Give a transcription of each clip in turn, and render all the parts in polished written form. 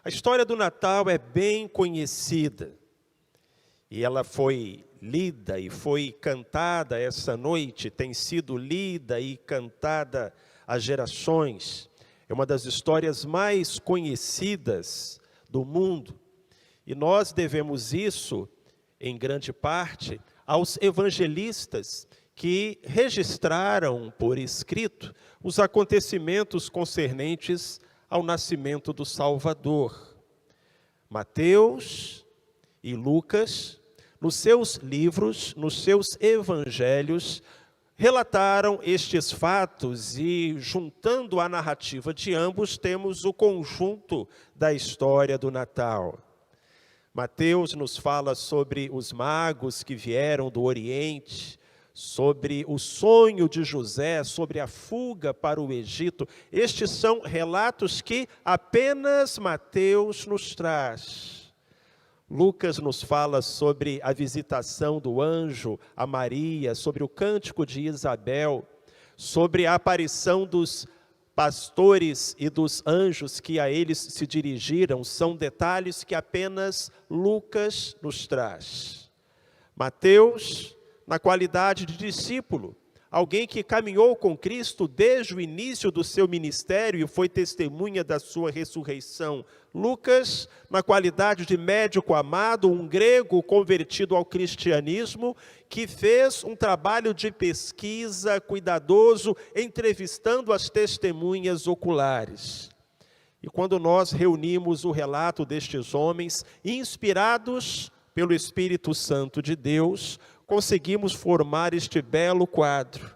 A história do Natal é bem conhecida e ela foi lida e foi cantada essa noite, tem sido lida e cantada há gerações. É uma das histórias mais conhecidas do mundo e nós devemos isso, em grande parte, aos evangelistas que registraram por escrito os acontecimentos concernentes ao nascimento do Salvador. Mateus e Lucas, nos seus livros, nos seus evangelhos, relataram estes fatos e, juntando a narrativa de ambos, temos o conjunto da história do Natal. Mateus nos fala sobre os magos que vieram do Oriente, sobre o sonho de José, sobre a fuga para o Egito. Estes são relatos que apenas Mateus nos traz. Lucas nos fala sobre a visitação do anjo a Maria, sobre o cântico de Isabel, sobre a aparição dos pastores e dos anjos que a eles se dirigiram. São detalhes que apenas Lucas nos traz. Mateus, na qualidade de discípulo, alguém que caminhou com Cristo desde o início do seu ministério e foi testemunha da sua ressurreição. Lucas, na qualidade de médico amado, um grego convertido ao cristianismo, que fez um trabalho de pesquisa cuidadoso, entrevistando as testemunhas oculares. E quando nós reunimos o relato destes homens, inspirados pelo Espírito Santo de Deus, conseguimos formar este belo quadro,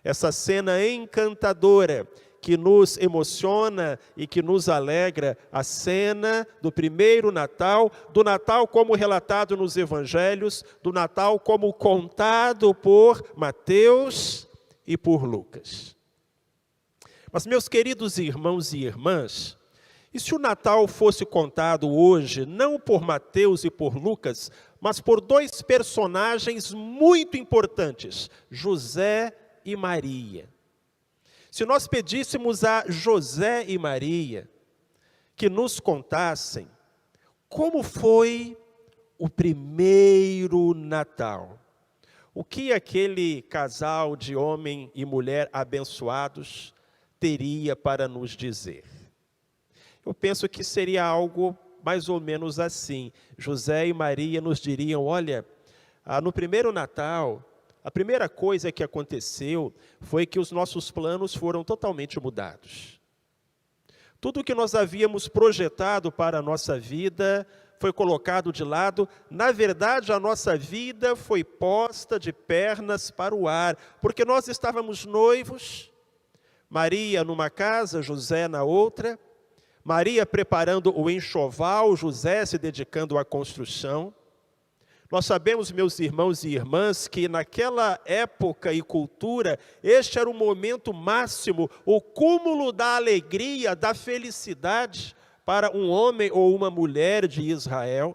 essa cena encantadora que nos emociona e que nos alegra, a cena do primeiro Natal, do Natal como relatado nos Evangelhos, do Natal como contado por Mateus e por Lucas. Mas, meus queridos irmãos e irmãs, e se o Natal fosse contado hoje, não por Mateus e por Lucas, mas por dois personagens muito importantes, José e Maria. Se nós pedíssemos a José e Maria que nos contassem como foi o primeiro Natal, o que aquele casal de homem e mulher abençoados teria para nos dizer? Eu penso que seria algo mais ou menos assim. José e Maria nos diriam: olha, no primeiro Natal, a primeira coisa que aconteceu foi que os nossos planos foram totalmente mudados. Tudo o que nós havíamos projetado para a nossa vida foi colocado de lado. Na verdade, a nossa vida foi posta de pernas para o ar, porque nós estávamos noivos, Maria numa casa, José na outra, Maria preparando o enxoval, José se dedicando à construção. Nós sabemos, meus irmãos e irmãs, que naquela época e cultura, este era o momento máximo, o cúmulo da alegria, da felicidade para um homem ou uma mulher de Israel.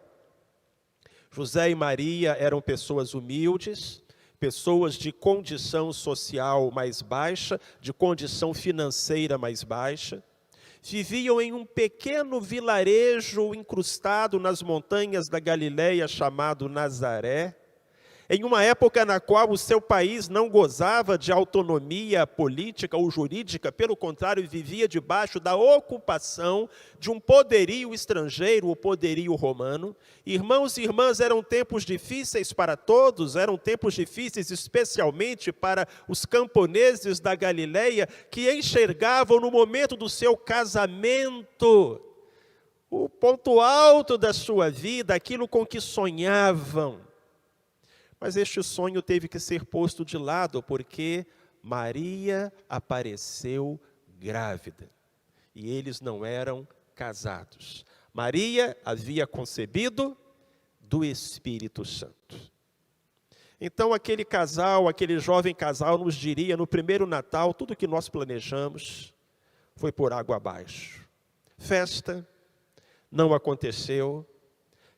José e Maria eram pessoas humildes, pessoas de condição social mais baixa, de condição financeira mais baixa. Viviam em um pequeno vilarejo incrustado nas montanhas da Galileia chamado Nazaré, em uma época na qual o seu país não gozava de autonomia política ou jurídica, pelo contrário, vivia debaixo da ocupação de um poderio estrangeiro, o poderio romano. Irmãos e irmãs, eram tempos difíceis para todos, eram tempos difíceis especialmente para os camponeses da Galileia, que enxergavam no momento do seu casamento o ponto alto da sua vida, aquilo com que sonhavam. Mas este sonho teve que ser posto de lado, porque Maria apareceu grávida. E eles não eram casados. Maria havia concebido do Espírito Santo. Então aquele casal, aquele jovem casal nos diria, no primeiro Natal, tudo que nós planejamos foi por água abaixo. Festa não aconteceu,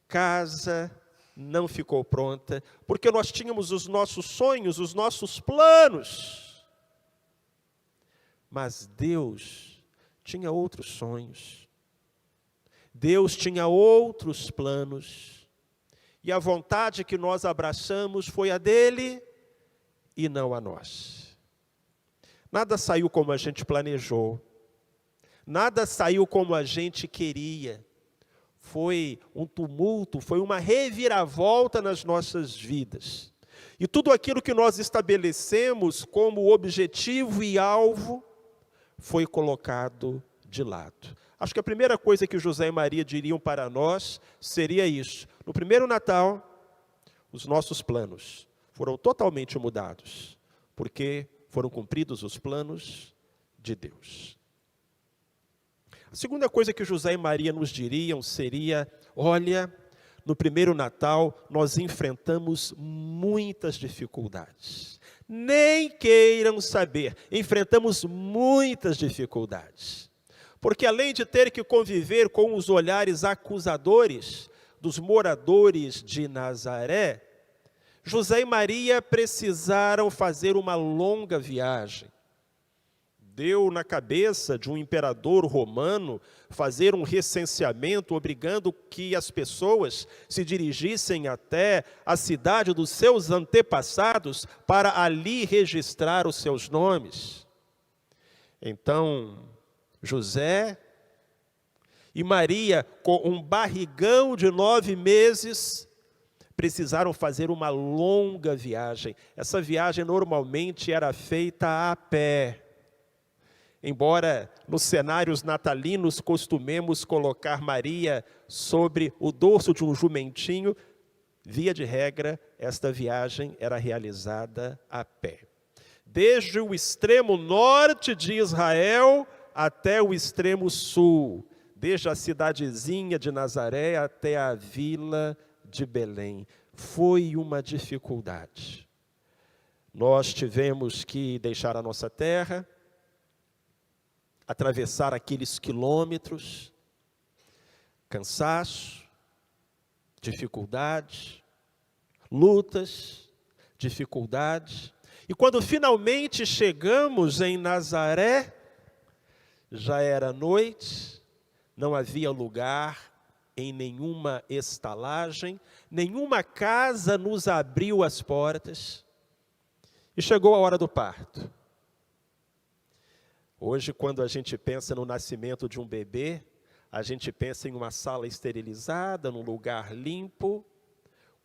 casa não ficou pronta, porque nós tínhamos os nossos sonhos, os nossos planos. Mas Deus tinha outros sonhos. Deus tinha outros planos, e a vontade que nós abraçamos foi a dele e não a nós. Nada saiu como a gente planejou, nada saiu como a gente queria. Foi um tumulto, foi uma reviravolta nas nossas vidas. E tudo aquilo que nós estabelecemos como objetivo e alvo foi colocado de lado. Acho que a primeira coisa que José e Maria diriam para nós seria isso. No primeiro Natal, os nossos planos foram totalmente mudados, porque foram cumpridos os planos de Deus. A segunda coisa que José e Maria nos diriam seria: olha, no primeiro Natal nós enfrentamos muitas dificuldades. Nem queiram saber, enfrentamos muitas dificuldades. Porque além de ter que conviver com os olhares acusadores dos moradores de Nazaré, José e Maria precisaram fazer uma longa viagem. Deu na cabeça de um imperador romano fazer um recenseamento, obrigando que as pessoas se dirigissem até a cidade dos seus antepassados para ali registrar os seus nomes. Então, José e Maria, com um barrigão de 9 meses, precisaram fazer uma longa viagem. Essa viagem normalmente era feita a pé. Embora nos cenários natalinos costumemos colocar Maria sobre o dorso de um jumentinho, via de regra, esta viagem era realizada a pé. Desde o extremo norte de Israel até o extremo sul, desde a cidadezinha de Nazaré até a vila de Belém. Foi uma dificuldade. Nós tivemos que deixar a nossa terra, atravessar aqueles quilômetros, cansaço, dificuldade, lutas, dificuldade. E quando finalmente chegamos em Nazaré, já era noite, não havia lugar em nenhuma estalagem, nenhuma casa nos abriu as portas, e chegou a hora do parto. Hoje, quando a gente pensa no nascimento de um bebê, a gente pensa em uma sala esterilizada, num lugar limpo,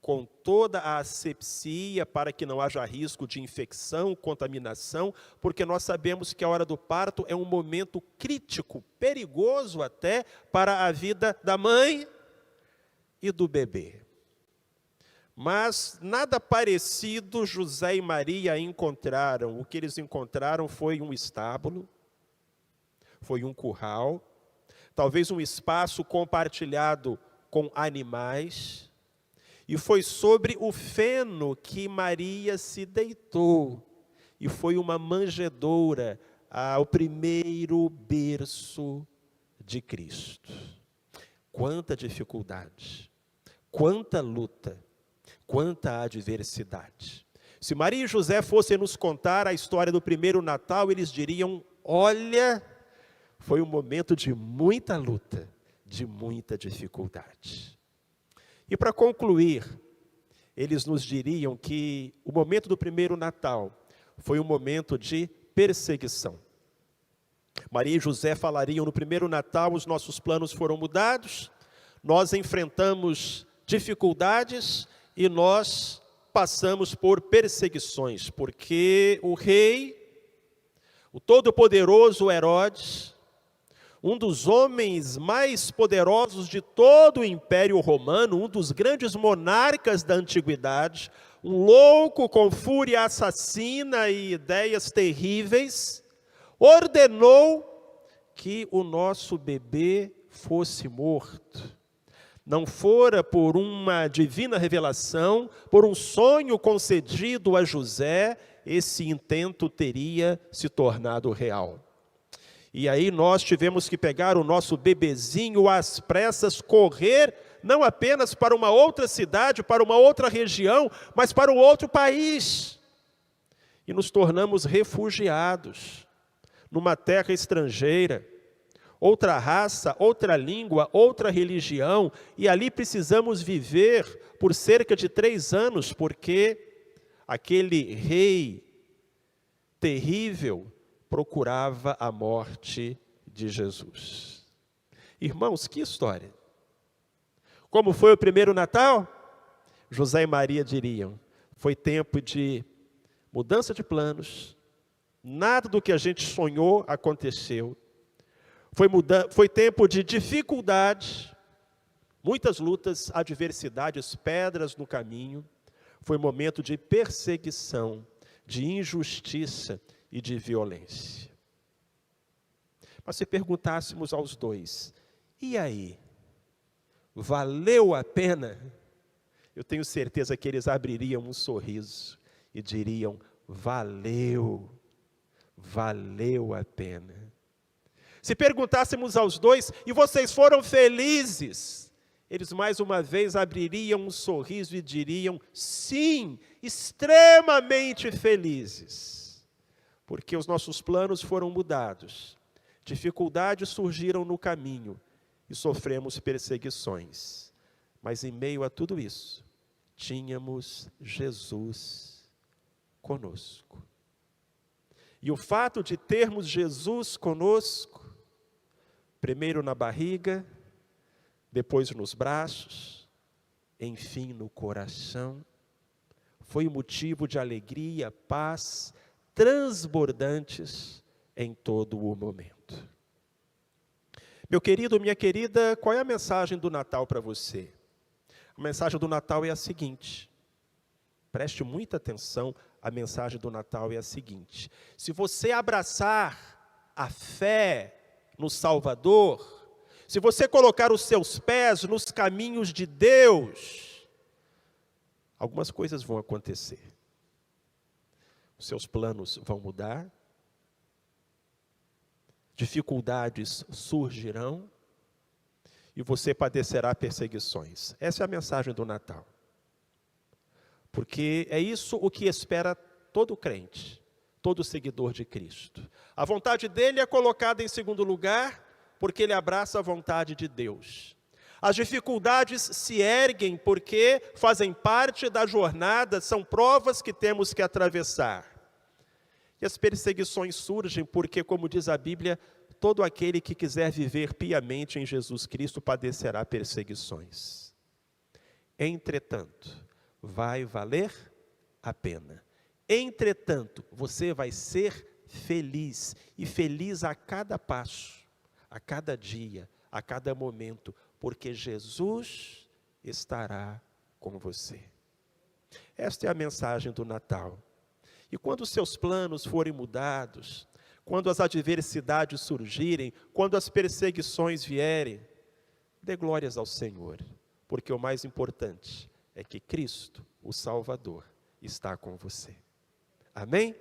com toda a asepsia para que não haja risco de infecção, contaminação, porque nós sabemos que a hora do parto é um momento crítico, perigoso até para a vida da mãe e do bebê. Mas nada parecido José e Maria encontraram. O que eles encontraram foi um estábulo, foi um curral, talvez um espaço compartilhado com animais, e foi sobre o feno que Maria se deitou, e foi uma manjedoura ao primeiro berço de Cristo. Quanta dificuldade, quanta luta, quanta adversidade. Se Maria e José fossem nos contar a história do primeiro Natal, eles diriam: olha, foi um momento de muita luta, de muita dificuldade. E para concluir, eles nos diriam que o momento do primeiro Natal foi um momento de perseguição. Maria e José falariam: no primeiro Natal os nossos planos foram mudados, nós enfrentamos dificuldades e nós passamos por perseguições, porque o rei, o todo-poderoso Herodes, um dos homens mais poderosos de todo o Império Romano, um dos grandes monarcas da antiguidade, um louco com fúria assassina e ideias terríveis, ordenou que o nosso bebê fosse morto. Não fora por uma divina revelação, por um sonho concedido a José, esse intento teria se tornado real. E aí nós tivemos que pegar o nosso bebezinho às pressas, correr não apenas para uma outra cidade, para uma outra região, mas para um outro país. E nos tornamos refugiados numa terra estrangeira, outra raça, outra língua, outra religião, e ali precisamos viver por cerca de 3 anos, porque aquele rei terrível procurava a morte de Jesus. Irmãos, que história! Como foi o primeiro Natal? José e Maria diriam, foi tempo de mudança de planos, nada do que a gente sonhou aconteceu. Foi tempo de dificuldade, muitas lutas, adversidades, pedras no caminho. Foi momento de perseguição, de injustiça e de violência. Mas se perguntássemos aos dois, e aí? Valeu a pena? Eu tenho certeza que eles abririam um sorriso e diriam, valeu a pena. Se perguntássemos aos dois, e vocês foram felizes? Eles mais uma vez abririam um sorriso e diriam, sim, extremamente felizes. Porque os nossos planos foram mudados, dificuldades surgiram no caminho e sofremos perseguições. Mas em meio a tudo isso, tínhamos Jesus conosco. E o fato de termos Jesus conosco, primeiro na barriga, depois nos braços, enfim no coração, foi motivo de alegria, paz, transbordantes em todo o momento. Meu querido, minha querida, qual é a mensagem do Natal para você? A mensagem do Natal é a seguinte, preste muita atenção, a mensagem do Natal é a seguinte, se você abraçar a fé no Salvador, se você colocar os seus pés nos caminhos de Deus, algumas coisas vão acontecer. Os seus planos vão mudar, dificuldades surgirão, e você padecerá perseguições. Essa é a mensagem do Natal. Porque é isso o que espera todo crente, todo seguidor de Cristo. A vontade dele é colocada em segundo lugar, porque ele abraça a vontade de Deus. As dificuldades se erguem porque fazem parte da jornada, são provas que temos que atravessar. E as perseguições surgem porque, como diz a Bíblia, todo aquele que quiser viver piamente em Jesus Cristo padecerá perseguições. Entretanto, vai valer a pena. Entretanto, você vai ser feliz, e feliz a cada passo, a cada dia, a cada momento, porque Jesus estará com você. Esta é a mensagem do Natal. E quando os seus planos forem mudados, quando as adversidades surgirem, quando as perseguições vierem, dê glórias ao Senhor, porque o mais importante é que Cristo, o Salvador, está com você. Amém?